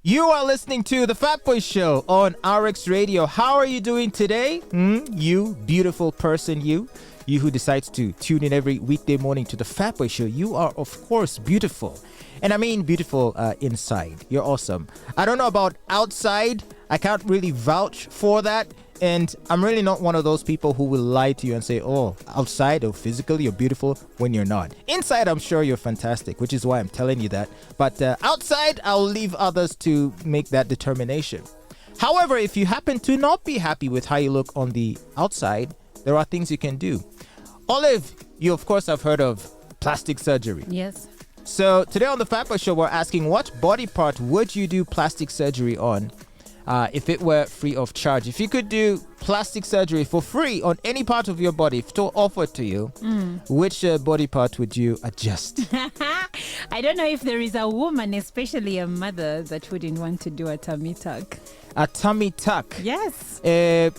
You are listening to the Fatboy Show on RX Radio. How are you doing today? You beautiful person, you who decides to tune in every weekday morning to the Fatboy Show. You are, of course, beautiful. And I mean beautiful inside. You're awesome. I don't know about outside. I can't really vouch for that. And I'm really not one of those people who will lie to you and say, oh, outside or physically you're beautiful when you're not. Inside, I'm sure you're fantastic, which is why I'm telling you that. But outside, I'll leave others to make that determination. However, if you happen to not be happy with how you look on the outside, there are things you can do. Olive, you of course have heard of plastic surgery. Yes. So today on the Fatboy Show, we're asking what body part would you do plastic surgery on if it were free of charge? If you could do plastic surgery for free on any part of your body, if it were offered to you, which body part would you adjust? I don't know if there is a woman, especially a mother, that wouldn't want to do a tummy tuck. A tummy tuck? Yes.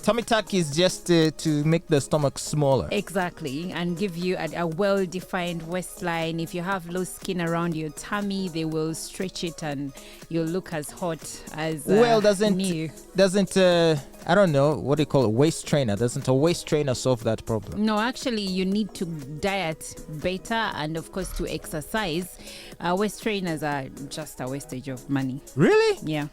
Tummy tuck is just to make the stomach smaller. Exactly, and give you a well-defined waistline. If you have loose skin around your tummy, they will stretch it and you'll look as hot as new. Doesn't I don't know what they call a waist trainer. Doesn't a waist trainer solve that problem? No, actually, you need to diet better and, of course, to exercise. Waist trainers are just a wastage of money. Really? Yeah.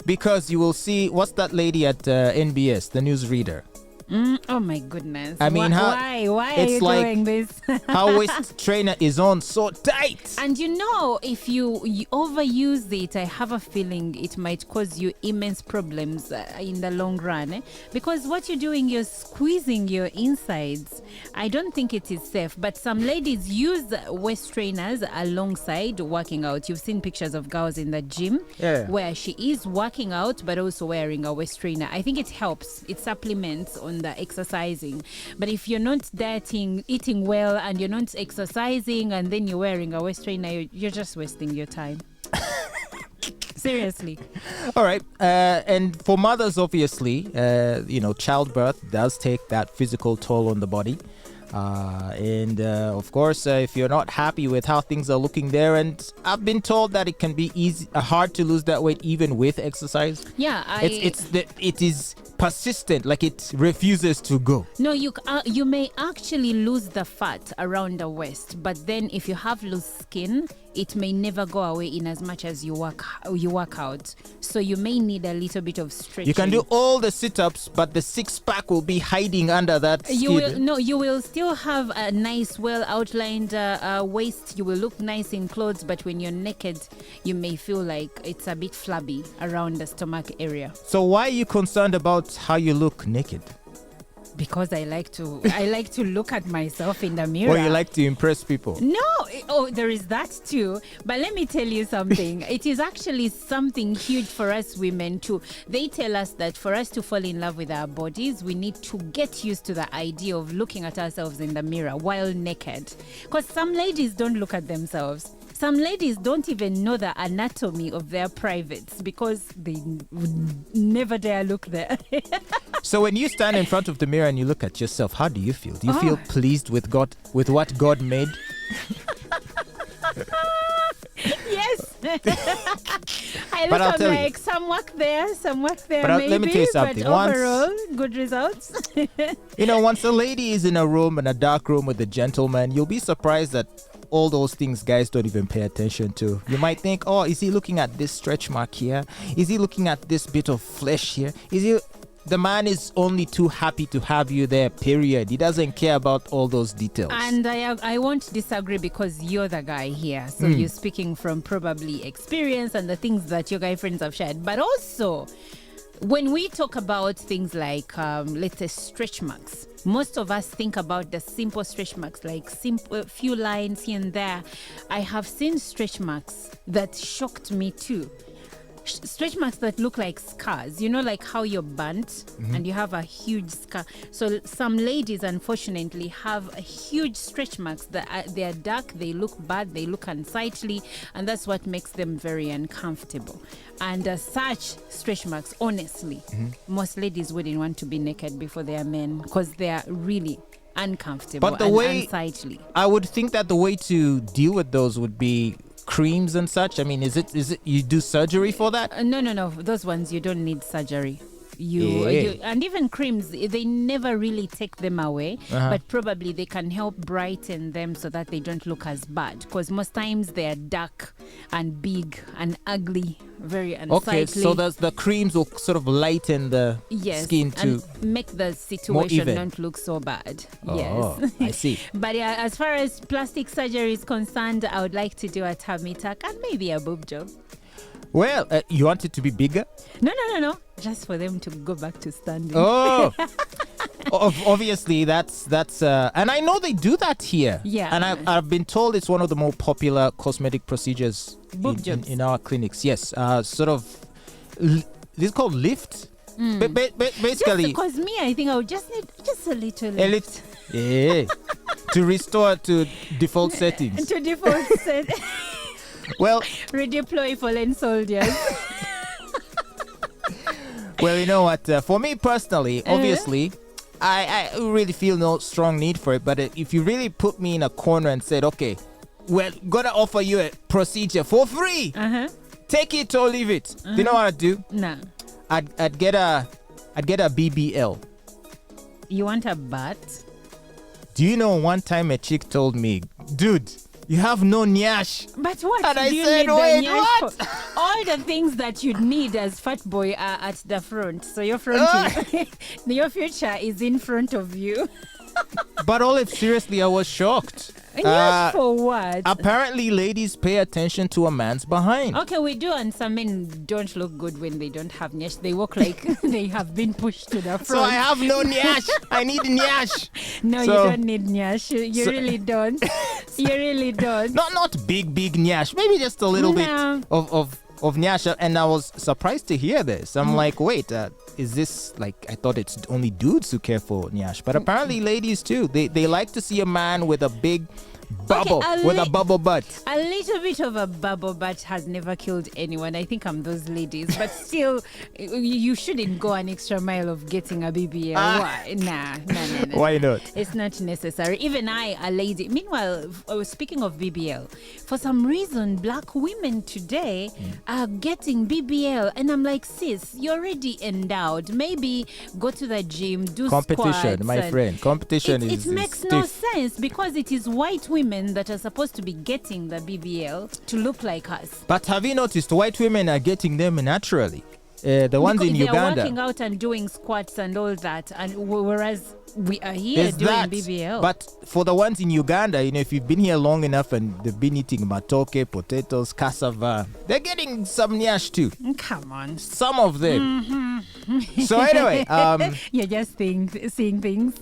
Because you will see, what's that lady at NBS, the newsreader? Oh my goodness. I mean, why are you doing this? Her waist trainer is on so tight. And if you overuse it, I have a feeling it might cause you immense problems in the long run. Because what you're doing, you're squeezing your insides. I don't think it is safe. But some ladies use waist trainers alongside working out. You've seen pictures of girls in the gym where she is working out but also wearing a waist trainer. I think it helps. It supplements on the exercising. But if you're not dieting, eating well, and you're not exercising, and then you're wearing a waist trainer, you're just wasting your time. Seriously. All right. And for mothers, obviously, childbirth does take that physical toll on the body. Of course, if you're not happy with how things are looking there, and I've been told that it can be hard to lose that weight even with exercise. Yeah, it is persistent, like it refuses to go. No, you may actually lose the fat around the waist, but then if you have loose skin, it may never go away in as much as you work out. So you may need a little bit of stretching. You can do all the sit-ups, but the six-pack will be hiding under that skin. You will still have a nice, well-outlined waist. You will look nice in clothes, but when you're naked, you may feel like it's a bit flabby around the stomach area. So why are you concerned about how you look naked? Because I like to look at myself in the mirror. Or you like to impress people? No, there is that too. But let me tell you something. It is actually something huge for us women too. They tell us that for us to fall in love with our bodies, we need to get used to the idea of looking at ourselves in the mirror while naked. Because some ladies don't look at themselves. Some ladies don't even know the anatomy of their privates because they would never dare look there. So when you stand in front of the mirror and you look at yourself, how do you feel? Do you feel pleased with what God made? Yes. I look like some work there, but maybe. Let me tell you something. But overall, good results. Once a lady is in a room, in a dark room with a gentleman, you'll be surprised that all those things guys don't even pay attention to. You might think, oh, is he looking at this stretch mark here? Is he looking at this bit of flesh here? The man is only too happy to have you there, period. He doesn't care about all those details. And I won't disagree because you're the guy here. So you're speaking from probably experience and the things that your guy friends have shared. But also, when we talk about things like, let's say, stretch marks, most of us think about the simple stretch marks, like simple few lines here and there. I have seen stretch marks that shocked me too. Stretch marks that look like scars, like how you're burnt and you have a huge scar. So some ladies, unfortunately, have a huge stretch marks that they are dark, they look bad, they look unsightly, and that's what makes them very uncomfortable. And such stretch marks, honestly, most ladies wouldn't want to be naked before they are men because they are really uncomfortable and unsightly. I would think that the way to deal with those would be creams and such? I mean, is it you do surgery for that? No. Those ones you don't need surgery. Yeah. And even creams, they never really take them away, but probably they can help brighten them so that they don't look as bad. Because most times they are dark and big and ugly, very unsightly. Okay, so the creams will sort of lighten the skin to and make the situation not look so bad. Oh, Yes, I see. But yeah, as far as plastic surgery is concerned, I would like to do a tummy tuck and maybe a boob job. Well, you want it to be bigger? No. Just for them to go back to standing. Oh, obviously that's and I know they do that here. Yeah. And I've been told it's one of the more popular cosmetic procedures Boob jobs. in our clinics. Yes, sort of. This is called lift. Basically, Because me, I think I would just need just a little a lift. Yeah. To restore to default settings. to default set. Well, Redeploy fallen soldiers. well, you know what? For me personally, obviously, I really feel no strong need for it. But if you really put me in a corner and said, okay, we're gonna offer you a procedure for free, take it or leave it. Do you know what I'd do? Nah. I'd get a BBL. You want a butt? Do you know one time a chick told me, dude, you have no nyash. But what And do I you said, need the wait, nyash what? for? All the things that you'd need as Fatboy are at the front. So your front is, your future is in front of you. But Olive, seriously, I was shocked. Nyash for what? Apparently, ladies pay attention to a man's behind. Okay, we do, and some men don't look good when they don't have nyash. They walk like they have been pushed to the front. So I have no nyash. I need nyash. No, So- you don't need nyash. You really don't. You really don't. Not big nyash. Maybe just a little bit No. of nyash. And I was surprised to hear this. I'm like, wait, is this like, I thought it's only dudes who care for nyash, but apparently ladies too. They like to see a man with a big bubble, with a bubble butt. A little bit of a bubble butt has never killed anyone. I think I'm those ladies. But still, you shouldn't go an extra mile of getting a BBL. Why? Nah. Why not? It's not necessary. Even I, a lady. Meanwhile, speaking of BBL, for some reason, black women today are getting BBL. And I'm like, sis, you're already endowed. Maybe go to the gym, do Competition, squats my and friend. Competition it is makes stiff. no sense because it is white women that are supposed to be getting the BBL to look like us. But have you noticed white women are getting them naturally? The ones Because in they are Uganda. working out and doing squats and all that, and whereas we are here There's doing that. BBL. But for the ones in Uganda, if you've been here long enough and they've been eating matoke, potatoes, cassava, they're getting some nyash too. Come on. Some of them. So anyway, You're just seeing things.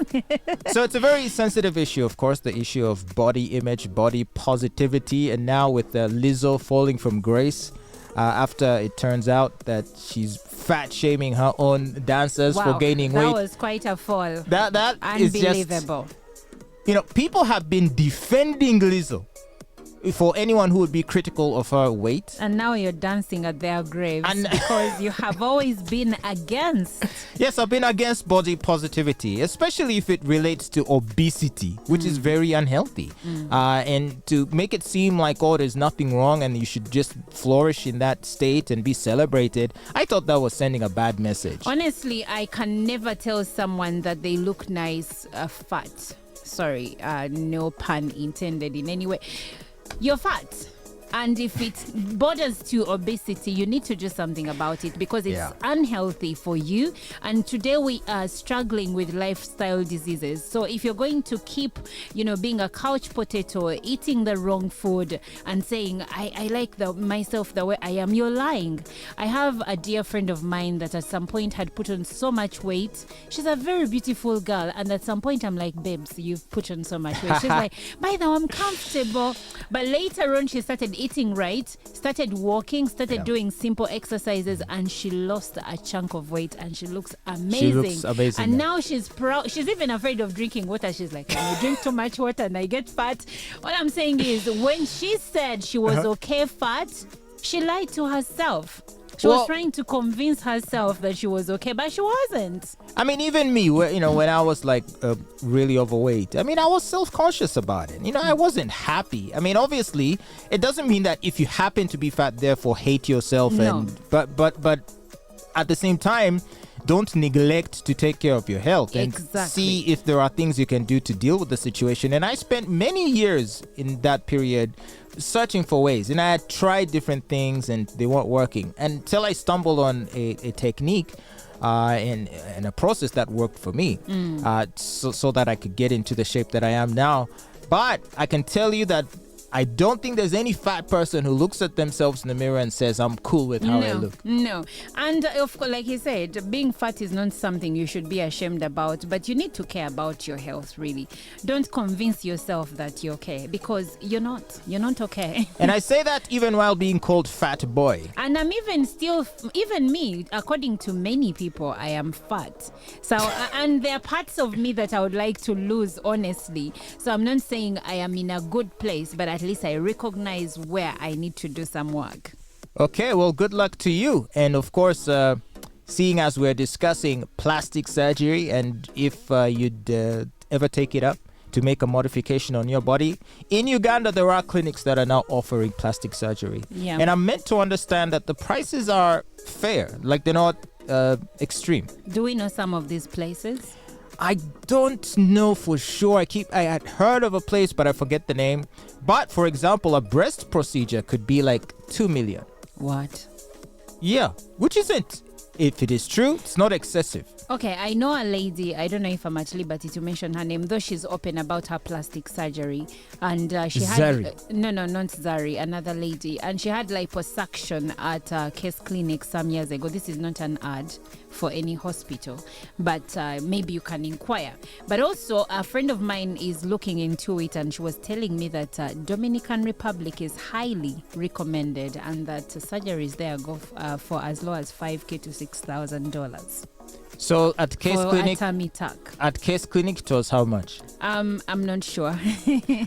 so it's a very sensitive issue, of course, the issue of body image, body positivity, and now with Lizzo falling from grace after it turns out that she's fat shaming her own dancers for gaining weight. That was quite a fall. That is just, unbelievable. people have been defending Lizzo for anyone who would be critical of her weight. And now you're dancing at their graves And- because you have always been against. Yes, I've been against body positivity, especially if it relates to obesity, which is very unhealthy. And to make it seem like, there's nothing wrong and you should just flourish in that state and be celebrated, I thought that was sending a bad message. Honestly, I can never tell someone that they look nice fat. Sorry, no pun intended in any way. You're fat. And if it borders to obesity, you need to do something about it because it's unhealthy for you. And today we are struggling with lifestyle diseases. So if you're going to keep, being a couch potato, eating the wrong food and saying, I like myself the way I am, you're lying. I have a dear friend of mine that at some point had put on so much weight. She's a very beautiful girl. And at some point I'm like, babes, you've put on so much weight. She's like, by now I'm comfortable. But later on she started eating right, started walking, started doing simple exercises, and she lost a chunk of weight and she looks amazing. She looks amazing. And now she's proud. She's even afraid of drinking water. She's like, I drink too much water and I get fat. What I'm saying is, when she said she was okay fat, She lied to herself. She was trying to convince herself that she was okay, but she wasn't. I mean, even me, when I was like really overweight, I mean, I was self-conscious about it. I wasn't happy. I mean, obviously, it doesn't mean that if you happen to be fat, therefore hate yourself. No. But at the same time, don't neglect to take care of your health and see if there are things you can do to deal with the situation. And I spent many years in that period searching for ways, and I had tried different things and they weren't working until I stumbled on a technique and a process that worked for me, so that I could get into the shape that I am now. But I can tell you that I don't think there's any fat person who looks at themselves in the mirror and says, I'm cool with how I look. No. And of course, like he said, being fat is not something you should be ashamed about, but you need to care about your health, really. Don't convince yourself that you're okay, because you're not. You're not okay. And I say that even while being called fat boy. And I'm even me, according to many people, I am fat. So, and there are parts of me that I would like to lose, honestly. So I'm not saying I am in a good place, but at least I recognize where I need to do some work. Okay, well, good luck to you. And of course, seeing as we're discussing plastic surgery, and if you'd ever take it up to make a modification on your body, in Uganda, there are clinics that are now offering plastic surgery. Yeah. And I'm meant to understand that the prices are fair, like they're not extreme. Do we know some of these places? I don't know for sure. I had heard of a place, but I forget the name. But for example, a breast procedure could be like 2 million. What? Yeah, which isn't, if it is true, it's not excessive. Okay, I know a lady, I don't know if I'm at liberty to mention her name, though she's open about her plastic surgery. And she had... Zari. No, not Zari, another lady. And she had liposuction at Case Clinic some years ago. This is not an ad for any hospital, but maybe you can inquire. But also, a friend of mine is looking into it, and she was telling me that Dominican Republic is highly recommended, and that surgeries there go for as low as $5,000 to $6,000. So at Case Clinic, at Case Clinic, it was how much? I'm not sure.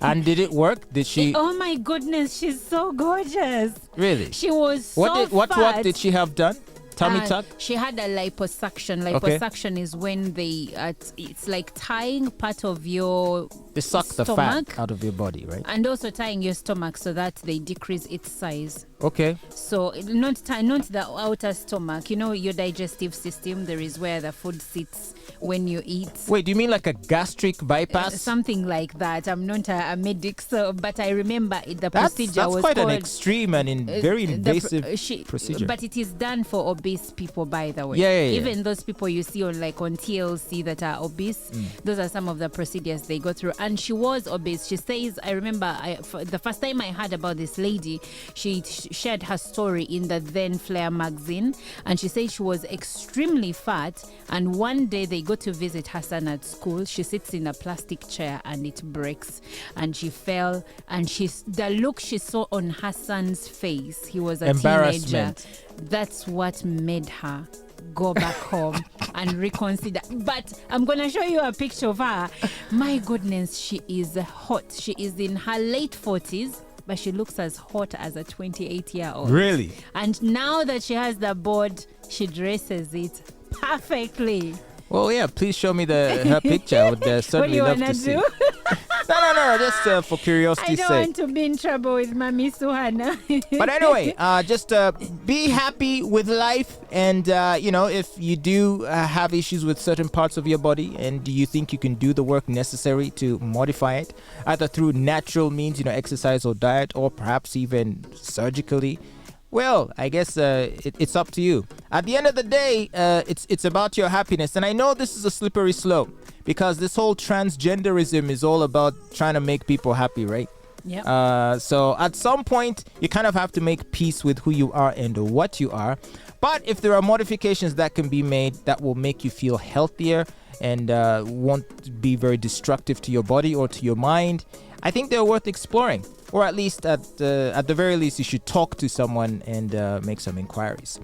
And did it work? Did she? Oh my goodness, she's so gorgeous. Really? She was What work did she have done? Tummy tuck? She had a liposuction. Liposuction is when they, it's like tying part of your They suck the stomach fat out of your body, right? and also tying your stomach so that they decrease its size. Okay. So not the outer stomach. You know, your digestive system, there is where the food sits when you eat. Wait, do you mean like a gastric bypass? Something like that. I'm not a medic, but I remember the procedure that's was quite called, an extreme and very invasive procedure. But it is done for obese people, by the way. Yeah. Even those people you see on TLC that are obese, those are some of the procedures they go through. And she was obese. She says, I remember the first time I heard about this lady, she shared her story in the then Flair magazine, and she said she was extremely fat, and one day they go to visit Hassan at school. She sits in a plastic chair and it breaks, and she fell, and the look she saw on Hassan's face, he was a teenager. That's what made her go back home and reconsider. But I'm gonna show you a picture of her. My goodness, she is hot. She is in her late 40s, but she looks as hot as a 28-year-old. Really? And now that she has the board, she dresses it perfectly. Well, yeah, please show me her picture. I would certainly love to see. No, just for curiosity's sake. I don't want to be in trouble with Mami Suhana. But anyway, just be happy with life. And, if you do have issues with certain parts of your body and you think you can do the work necessary to modify it, either through natural means, exercise or diet, or perhaps even surgically, well, I guess it's up to you. At the end of the day, it's about your happiness. And I know this is a slippery slope because this whole transgenderism is all about trying to make people happy, right? Yeah. So at some point, you kind of have to make peace with who you are and what you are. But if there are modifications that can be made that will make you feel healthier and won't be very destructive to your body or to your mind, I think they're worth exploring. Or at least, at the very least, you should talk to someone and make some inquiries.